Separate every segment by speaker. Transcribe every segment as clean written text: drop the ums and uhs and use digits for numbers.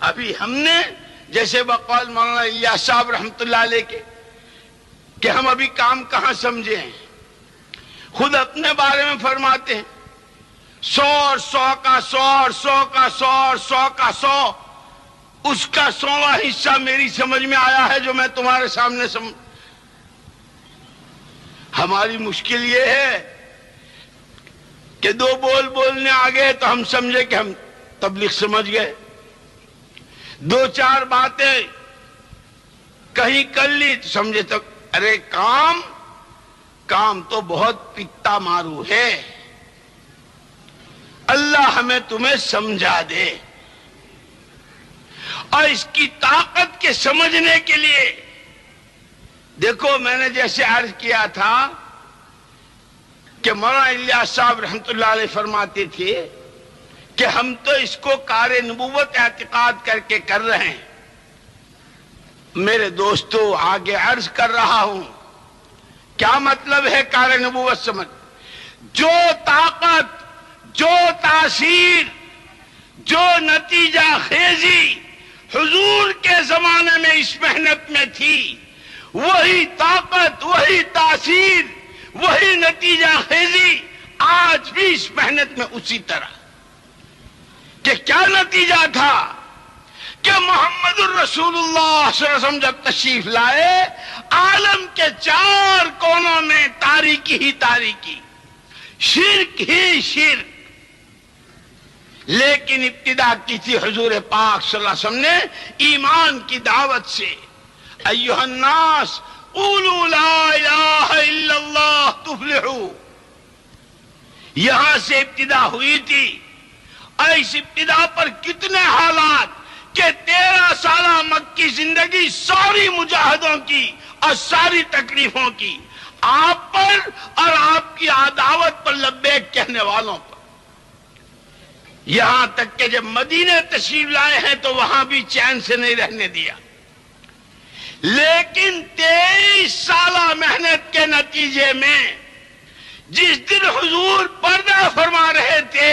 Speaker 1: ابھی ہم نے جیسے بقول مولانا الیاس صاحب رحمت اللہ علیہ کے کہ ہم ابھی کام کہاں سمجھے ہیں، خود اپنے بارے میں فرماتے ہیں 100 اور 100 کا 100 اور 100 کا 100 اور 100 کا 100، اس کا 100واں حصہ میری سمجھ میں آیا ہے جو میں تمہارے سامنے ہماری مشکل یہ ہے کہ دو بول بولنے آگے تو ہم سمجھے کہ ہم تبلیغ سمجھ گئے، دو چار باتیں کہیں کر لی تو سمجھے تو ارے کام تو بہت پکتا مارو ہے، اللہ ہمیں تمہیں سمجھا دے۔ اور اس کی طاقت کے سمجھنے کے لیے دیکھو میں نے جیسے عرض کیا تھا کہ مولانا الیاس صاحب رحمت اللہ علیہ فرماتے تھے کہ ہم تو اس کو کار نبوت اعتقاد کر کے کر رہے ہیں۔ میرے دوستو آگے عرض کر رہا ہوں کیا مطلب ہے کار نبوت سمجھ، جو طاقت، جو تاثیر، جو نتیجہ خیزی حضور کے زمانے میں اس محنت میں تھی، وہی طاقت، وہی تاثیر، وہی نتیجہ خیزی آج بھی اس محنت میں اسی طرح۔ کہ کیا نتیجہ تھا کہ محمد الرسول اللہ صلی اللہ علیہ وسلم جب تشریف لائے عالم کے چار کونوں میں تاریکی ہی تاریکی، شرک ہی شرک، لیکن ابتدا کی تھی حضور پاک صلی اللہ علیہ وسلم نے ایمان کی دعوت سے۔ ایھا الناس قولوا لا الہ الا اللہ تفلحوا، یہاں سے ابتدا ہوئی تھی۔ اس ابتدا پر کتنے حالات کہ 13 سالہ مکی زندگی ساری مجاہدوں کی اور ساری تکلیفوں کی، آپ پر اور آپ کی عداوت پر لبیک کہنے والوں پر، یہاں تک کہ جب مدینے تشریف لائے ہیں تو وہاں بھی چین سے نہیں رہنے دیا۔ لیکن 23 سالہ محنت کے نتیجے میں جس دن حضور پردہ فرما رہے تھے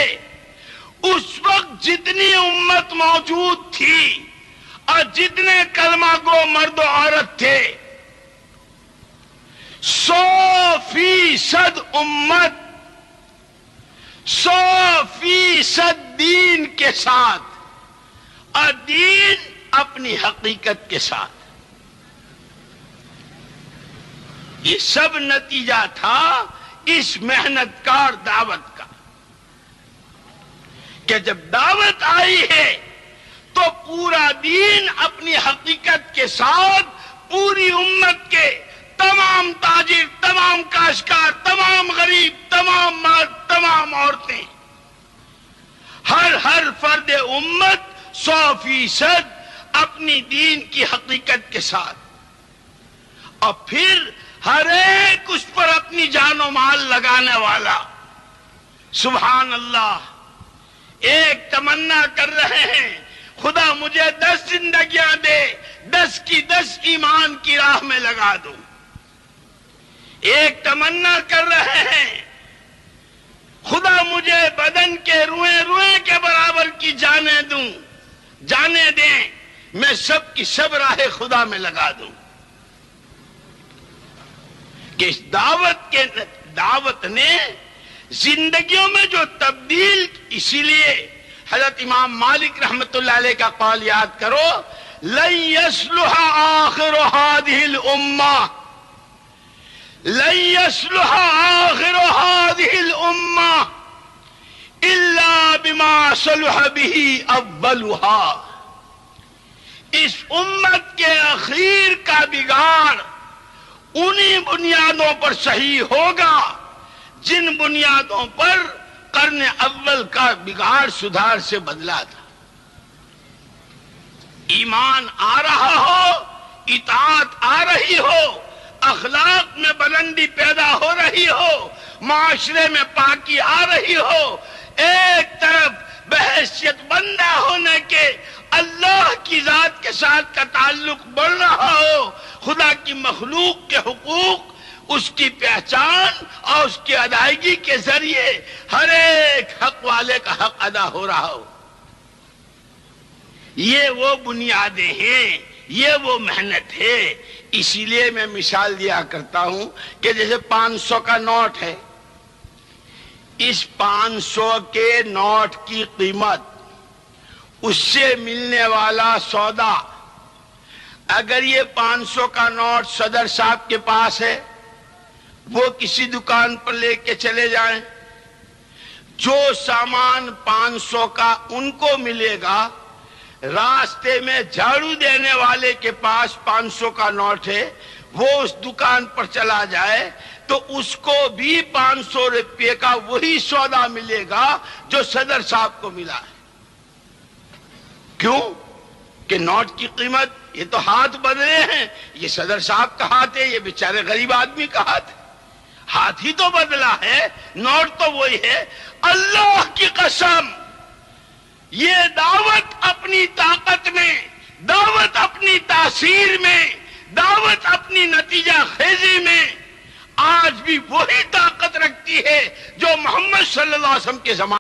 Speaker 1: اس وقت جتنی امت موجود تھی اور جتنے کلمہ گو مرد و عورت تھے، 100% امت 100% دین کے ساتھ اور دین اپنی حقیقت کے ساتھ۔ یہ سب نتیجہ تھا اس محنت کا اور دعوت کا کہ جب دعوت آئی ہے تو پورا دین اپنی حقیقت کے ساتھ پوری امت کے تمام تاجر، تمام کاشتکار، تمام غریب، تمام مرد، تمام عورتیں، ہر فرد امت 100% اپنی دین کی حقیقت کے ساتھ، اور پھر ہر ایک اس پر اپنی جان و مال لگانے والا۔ سبحان اللہ، ایک تمنا کر رہے ہیں خدا مجھے 10 زندگیاں دے، 10 کی 10 ایمان کی راہ میں لگا دوں۔ ایک تمنا کر رہے ہیں خدا مجھے بدن کے روئیں کے برابر کی جانے دیں، میں سب کی سب راہ خدا میں لگا دوں۔ کہ اس دعوت نے زندگیوں میں جو تبدیل، اسی لیے حضرت امام مالک رحمت اللہ علیہ کا قول یاد کرو، لن يصلح آخر هذه الامہ، لن يصلح آخر هذه الامہ الا بما صلح به اولها۔ اس امت کے اخیر کا بگاڑ انہی بنیادوں پر صحیح ہوگا جن بنیادوں پر قرن اول کا بگاڑ سدھار سے بدلا تھا۔ ایمان آ رہا ہو، اطاعت آ رہی ہو، اخلاق میں بلندی پیدا ہو رہی ہو، معاشرے میں پاکی آ رہی ہو، ایک طرف بحیثیت بندہ ہونے کے اللہ کی ذات کے ساتھ کا تعلق بڑھ رہا ہو، خدا کی مخلوق کے حقوق، اس کی پہچان اور اس کی ادائیگی کے ذریعے ہر ایک حق والے کا حق ادا ہو رہا ہو۔ یہ وہ بنیادیں ہیں، یہ وہ محنت ہے۔ اسی لیے میں مثال دیا کرتا ہوں کہ جیسے 500 کا نوٹ ہے، اس 500 کے نوٹ کی قیمت، اس سے ملنے والا سودا، اگر یہ 500 کا نوٹ صدر صاحب کے پاس ہے، وہ کسی دکان پر لے کے چلے جائیں، جو سامان 500 کا ان کو ملے گا، راستے میں جھاڑو دینے والے کے پاس 500 کا نوٹ ہے، وہ اس دکان پر چلا جائے تو اس کو بھی 500 روپے کا وہی سودا ملے گا جو صدر صاحب کو ملا ہے۔ کیوں؟ کہ نوٹ کی قیمت، یہ تو ہاتھ بدلے ہیں، یہ صدر صاحب کا ہاتھ ہے، یہ بیچارے غریب آدمی کا ہاتھ ہے، ہاتھ ہی تو بدلا ہے، نوٹ تو وہی ہے۔ اللہ کی قسم، یہ دعوت اپنی طاقت میں، دعوت اپنی تاثیر میں، دعوت اپنی نتیجہ خیزی میں آج بھی وہی طاقت رکھتی ہے جو محمد صلی اللہ علیہ وسلم کے زمانے